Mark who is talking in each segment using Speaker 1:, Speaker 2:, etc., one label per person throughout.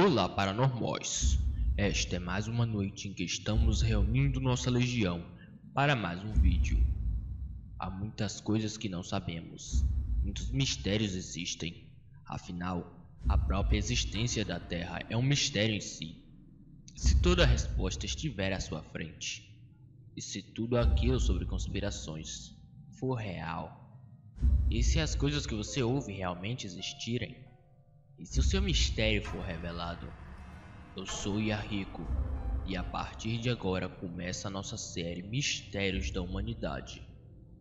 Speaker 1: Olá, paranormais! Esta é mais uma noite em que estamos reunindo nossa legião para mais um vídeo. Há muitas coisas que não sabemos, muitos mistérios existem. Afinal, a própria existência da Terra é um mistério em si. Se toda a resposta estiver à sua frente, e se tudo aquilo sobre conspirações for real, e se as coisas que você ouve realmente existirem, e se o seu mistério for revelado, eu sou Yahiko, e a partir de agora começa a nossa série Mistérios da Humanidade.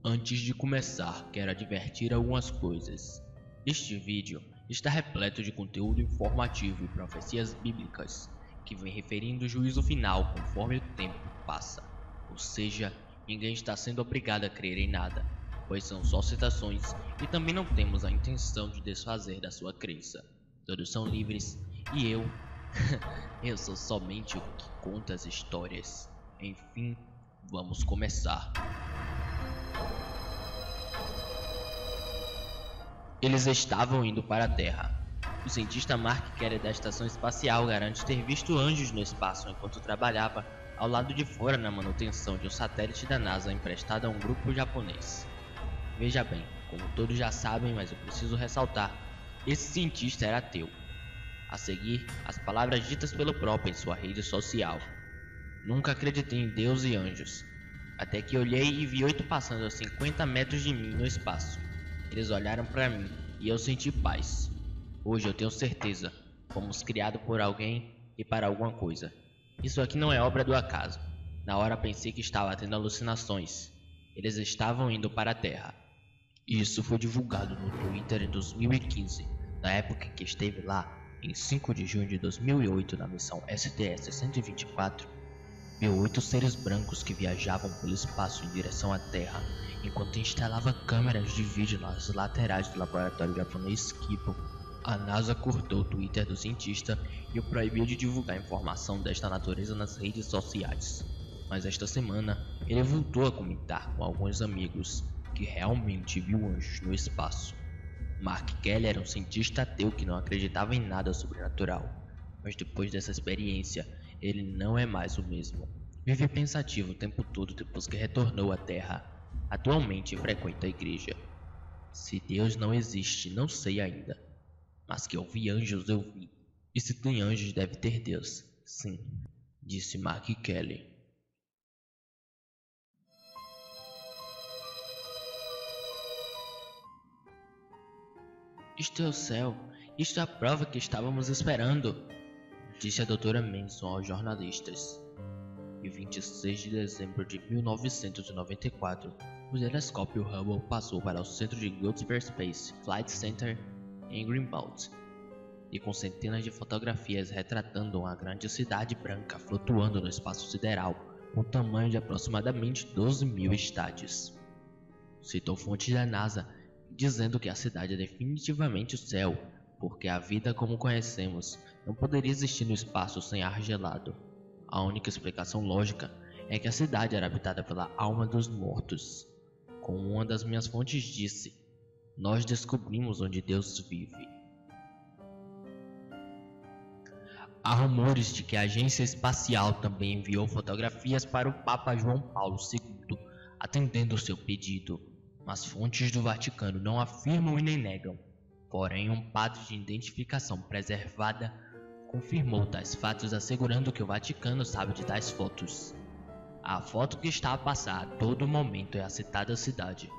Speaker 1: Antes de começar, quero advertir algumas coisas. Este vídeo está repleto de conteúdo informativo e profecias bíblicas, que vem referindo o juízo final conforme o tempo passa. Ou seja, ninguém está sendo obrigado a crer em nada, pois são só citações e também não temos a intenção de desfazer da sua crença. Todos são livres e eu sou somente o que conta as histórias. Enfim, vamos começar. Eles estavam indo para a Terra. O cientista Mark Kelly da estação espacial garante ter visto anjos no espaço enquanto trabalhava ao lado de fora na manutenção de um satélite da NASA emprestado a um grupo japonês. Veja bem, como todos já sabem, mas eu preciso ressaltar, esse cientista era ateu. A seguir, as palavras ditas pelo próprio em sua rede social. Nunca acreditei em Deus e anjos, até que olhei e vi 8 passando a 50 metros de mim no espaço. Eles olharam para mim e eu senti paz. Hoje eu tenho certeza, fomos criados por alguém e para alguma coisa. Isso aqui não é obra do acaso. Na hora pensei que estava tendo alucinações. Eles estavam indo para a Terra. Isso foi divulgado no Twitter em 2015, na época em que esteve lá, em 5 de junho de 2008, na missão STS-124, viu 8 seres brancos que viajavam pelo espaço em direção à Terra, enquanto instalava câmeras de vídeo nas laterais do laboratório japonês Kipo. A NASA cortou o Twitter do cientista e o proibiu de divulgar informação desta natureza nas redes sociais. Mas esta semana, ele voltou a comentar com alguns amigos que realmente viu anjos no espaço. Mark Kelly era um cientista ateu que não acreditava em nada sobrenatural, mas depois dessa experiência, ele não é mais o mesmo. Vive pensativo o tempo todo depois que retornou à Terra. Atualmente frequenta a igreja. Se Deus não existe, não sei ainda, mas que eu vi anjos, eu vi. E se tem anjos, deve ter Deus. Sim, disse Mark Kelly. Isto é o céu. Isto é a prova que estávamos esperando, disse a doutora Manson aos jornalistas. Em 26 de dezembro de 1994, o telescópio Hubble passou para o centro de Goddard Space Flight Center em Greenbelt, e com centenas de fotografias retratando uma grande cidade branca flutuando no espaço sideral, com um tamanho de aproximadamente 12.000 estádios. Citou fontes da NASA dizendo que a cidade é definitivamente o céu, porque a vida como conhecemos não poderia existir no espaço sem ar gelado. A única explicação lógica é que a cidade era habitada pela alma dos mortos. Como uma das minhas fontes disse, nós descobrimos onde Deus vive. Há rumores de que a agência espacial também enviou fotografias para o Papa João Paulo II, atendendo seu pedido, mas fontes do Vaticano não afirmam e nem negam. Porém, um padre de identificação preservada confirmou tais fatos, assegurando que o Vaticano sabe de tais fotos. A foto que está a passar a todo momento é a citada cidade.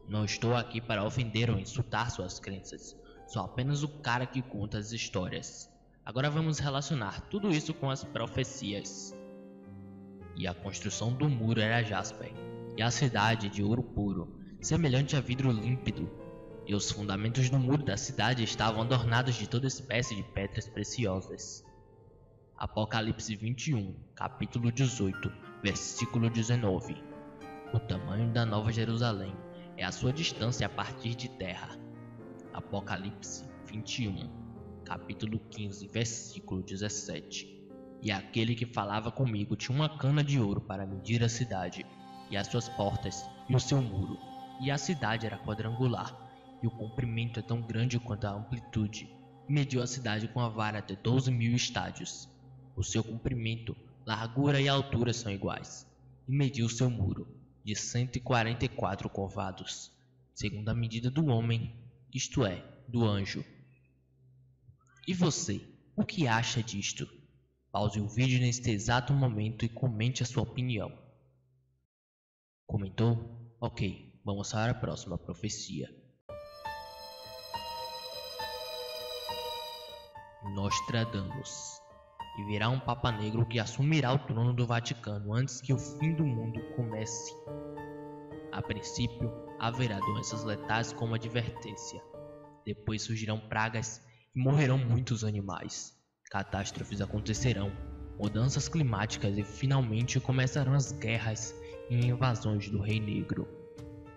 Speaker 1: Não estou aqui para ofender ou insultar suas crenças, sou apenas o cara que conta as histórias. Agora vamos relacionar tudo isso com as profecias. E a construção do muro era jaspe, e a cidade de ouro puro, semelhante a vidro límpido, e os fundamentos do muro da cidade estavam adornados de toda espécie de pedras preciosas. Apocalipse 21, capítulo 18, versículo 19. O tamanho da Nova Jerusalém é a sua distância a partir de terra. Apocalipse 21, capítulo 15, versículo 17. E aquele que falava comigo tinha uma cana de ouro para medir a cidade, e as suas portas, e o seu muro. E a cidade era quadrangular, e o comprimento é tão grande quanto a amplitude. e mediu a cidade com a vara até 12.000 estádios. O seu comprimento, largura e altura são iguais, e mediu seu muro, de 144 covados, segundo a medida do homem, isto é, do anjo. E você, o que acha disto? Pause o vídeo neste exato momento e comente a sua opinião. Comentou? Ok, vamos para a próxima profecia. Nostradamus. E virá um Papa Negro que assumirá o trono do Vaticano antes que o fim do mundo comece. A princípio, haverá doenças letais como advertência. Depois surgirão pragas e morrerão muitos animais. Catástrofes acontecerão, mudanças climáticas e finalmente começarão as guerras e invasões do Rei Negro.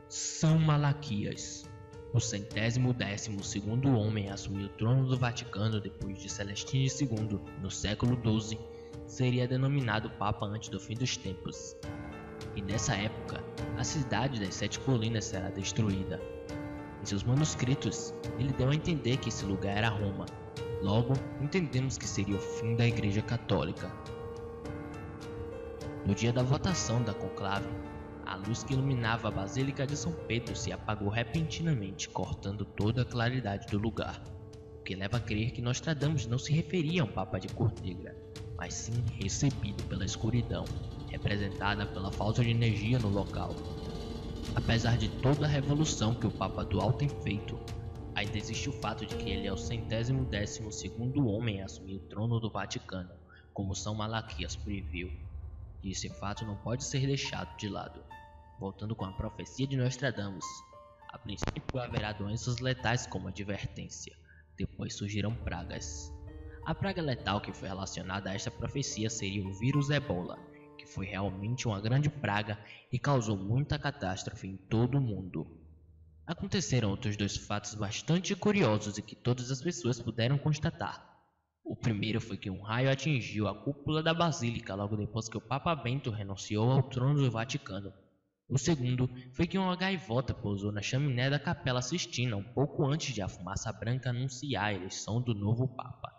Speaker 1: São Malaquias. O 112º homem a assumir o trono do Vaticano depois de Celestino II, no século XII, seria denominado Papa antes do fim dos tempos. E nessa época, a cidade das 7 colinas será destruída. Em seus manuscritos, ele deu a entender que esse lugar era Roma. Logo, entendemos que seria o fim da Igreja Católica. No dia da votação da conclave, a luz que iluminava a Basílica de São Pedro se apagou repentinamente, cortando toda a claridade do lugar, o que leva a crer que Nostradamus não se referia a um Papa de cor negra, mas sim recebido pela escuridão, representada pela falta de energia no local. Apesar de toda a revolução que o Papa atual tem feito, ainda existe o fato de que ele é o 112º homem a assumir o trono do Vaticano, como São Malaquias previu, e esse fato não pode ser deixado de lado. Voltando com a profecia de Nostradamus, a princípio haverá doenças letais como advertência, depois surgirão pragas. A praga letal que foi relacionada a esta profecia seria o vírus Ebola, que foi realmente uma grande praga e causou muita catástrofe em todo o mundo. Aconteceram outros 2 fatos bastante curiosos e que todas as pessoas puderam constatar. O primeiro foi que um raio atingiu a cúpula da Basílica logo depois que o Papa Bento renunciou ao trono do Vaticano. O segundo foi que uma gaivota pousou na chaminé da Capela Sistina um pouco antes de a fumaça branca anunciar a eleição do novo Papa.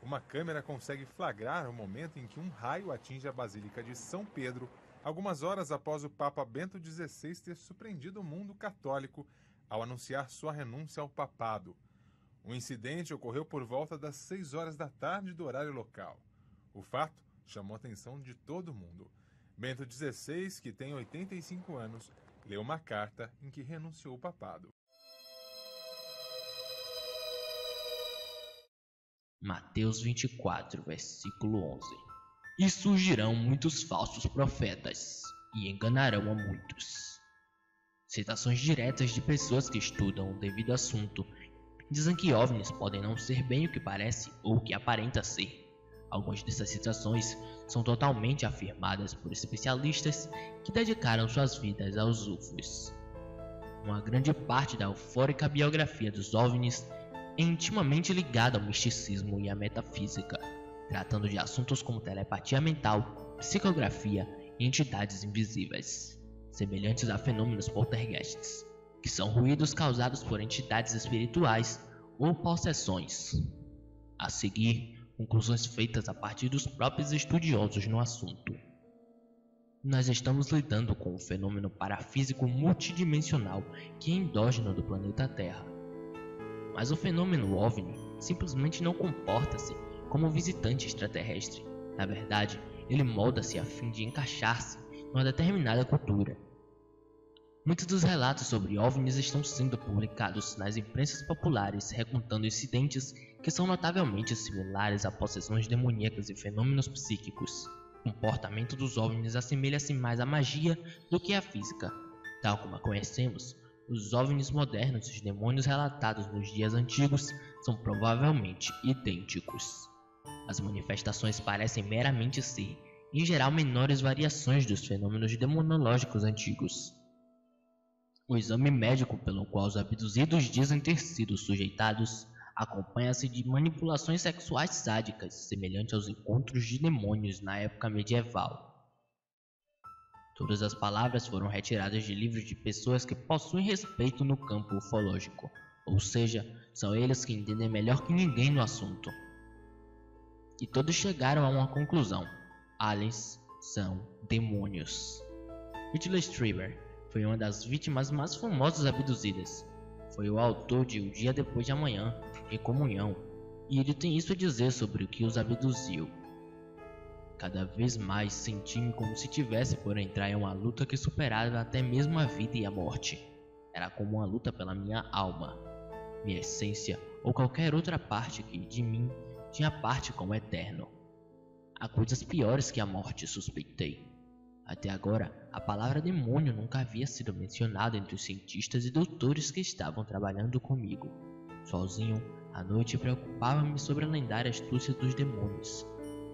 Speaker 2: Uma câmera consegue flagrar o momento em que um raio atinge a Basílica de São Pedro, algumas horas após o Papa Bento XVI ter surpreendido o mundo católico ao anunciar sua renúncia ao papado. O incidente ocorreu por volta das 6 horas da tarde do horário local. O fato chamou a atenção de todo mundo. Bento XVI, que tem 85 anos, leu uma carta em que renunciou ao papado.
Speaker 1: Mateus 24, versículo 11. E surgirão muitos falsos profetas, e enganarão a muitos. Citações diretas de pessoas que estudam o devido assunto dizem que OVNIs podem não ser bem o que parece ou o que aparenta ser. Algumas dessas citações são totalmente afirmadas por especialistas que dedicaram suas vidas aos UFOs. Uma grande parte da eufórica biografia dos OVNIs é intimamente ligada ao misticismo e à metafísica, tratando de assuntos como telepatia mental, psicografia e entidades invisíveis, semelhantes a fenômenos poltergeists, que são ruídos causados por entidades espirituais ou possessões. A seguir, conclusões feitas a partir dos próprios estudiosos no assunto. Nós estamos lidando com um fenômeno parafísico multidimensional que é endógeno do planeta Terra. Mas o fenômeno OVNI simplesmente não comporta-se como um visitante extraterrestre. Na verdade, ele molda-se a fim de encaixar-se em uma determinada cultura. Muitos dos relatos sobre OVNIs estão sendo publicados nas imprensas populares, recontando incidentes que são notavelmente similares a possessões demoníacas e fenômenos psíquicos. O comportamento dos OVNIs assemelha-se mais à magia do que à física. Tal como a conhecemos, os OVNIs modernos e os demônios relatados nos dias antigos são provavelmente idênticos. As manifestações parecem meramente ser, em geral, menores variações dos fenômenos demonológicos antigos. O exame médico pelo qual os abduzidos dizem ter sido sujeitados acompanha-se de manipulações sexuais sádicas, semelhantes aos encontros de demônios na época medieval. Todas as palavras foram retiradas de livros de pessoas que possuem respeito no campo ufológico. Ou seja, são eles que entendem melhor que ninguém no assunto. E todos chegaram a uma conclusão: aliens são demônios. Whitley Strieber foi uma das vítimas mais famosas abduzidas. Foi o autor de O Dia Depois de Amanhã, em Comunhão, e ele tem isso a dizer sobre o que os abduziu. Cada vez mais senti-me como se tivesse por entrar em uma luta que superava até mesmo a vida e a morte. Era como uma luta pela minha alma, minha essência ou qualquer outra parte que de mim tinha parte como eterno. Há coisas piores que a morte, suspeitei. Até agora, a palavra demônio nunca havia sido mencionada entre os cientistas e doutores que estavam trabalhando comigo. Sozinho, à noite preocupava-me sobre a lendária astúcia dos demônios.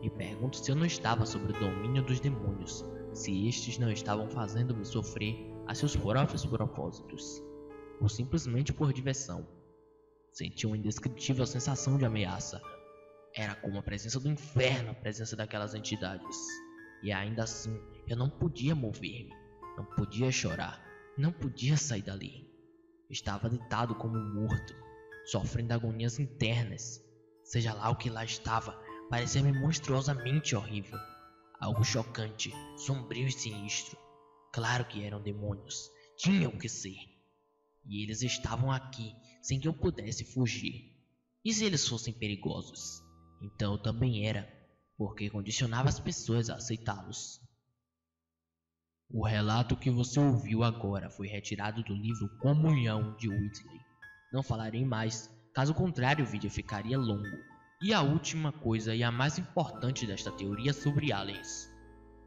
Speaker 1: Me pergunto se eu não estava sob o domínio dos demônios, se estes não estavam fazendo-me sofrer a seus próprios propósitos, ou simplesmente por diversão. Senti uma indescritível sensação de ameaça. Era como a presença do inferno, a presença daquelas entidades. E ainda assim, eu não podia mover-me, não podia chorar, não podia sair dali. Estava deitado como morto, sofrendo agonias internas. Seja lá o que lá estava, parecia-me monstruosamente horrível. Algo chocante, sombrio e sinistro. Claro que eram demônios, tinham que ser. E eles estavam aqui, sem que eu pudesse fugir. E se eles fossem perigosos? Então eu também era, porque condicionava as pessoas a aceitá-los. O relato que você ouviu agora foi retirado do livro Comunhão de Whitley. Não falarei mais, caso contrário o vídeo ficaria longo. E a última coisa e a mais importante desta teoria sobre aliens.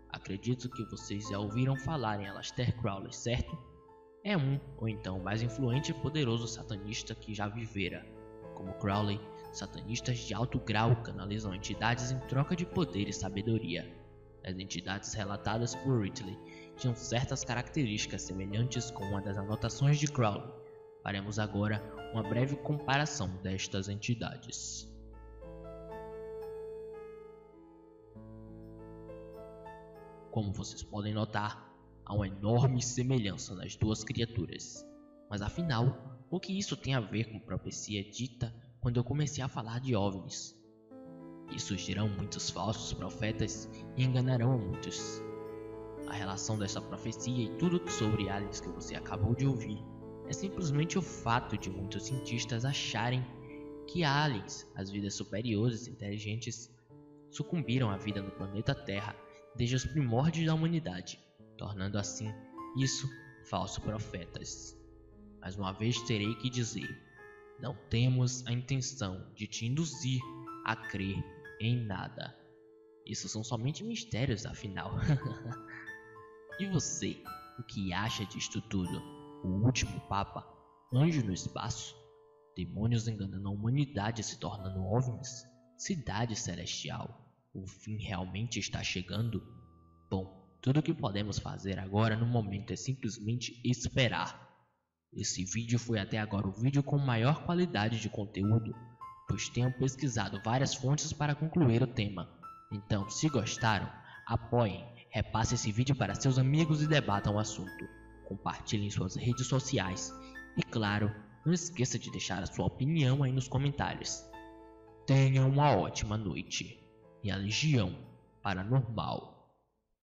Speaker 1: Acredito que vocês já ouviram falar em Aleister Crowley, certo? É um, ou então o mais influente e poderoso satanista que já vivera. Como Crowley, satanistas de alto grau canalizam entidades em troca de poder e sabedoria. As entidades relatadas por Whitley tinham certas características semelhantes com uma das anotações de Crowley. Faremos agora uma breve comparação destas entidades. Como vocês podem notar, há uma enorme semelhança nas duas criaturas. Mas afinal, o que isso tem a ver com a profecia dita quando eu comecei a falar de OVNIs? E surgirão muitos falsos profetas e enganarão a muitos. A relação dessa profecia e tudo sobre aliens que você acabou de ouvir é simplesmente o fato de muitos cientistas acharem que aliens, as vidas superiores e inteligentes, sucumbiram à vida no planeta Terra desde os primórdios da humanidade, tornando assim isso falsos profetas. Mais uma vez terei que dizer, não temos a intenção de te induzir a crer em nada. Isso são somente mistérios, afinal. E você, o que acha disto tudo? O último Papa? Anjo no espaço? Demônios enganando a humanidade se tornando OVNIs? Cidade celestial? O fim realmente está chegando? Bom, tudo o que podemos fazer agora no momento é simplesmente esperar. Esse vídeo foi até agora o vídeo com maior qualidade de conteúdo, pois tenho pesquisado várias fontes para concluir o tema. Então, se gostaram, apoiem, repassem esse vídeo para seus amigos e debatam o assunto. Compartilhem em suas redes sociais. E claro, não esqueça de deixar a sua opinião aí nos comentários. Tenha uma ótima noite. E a Legião Paranormal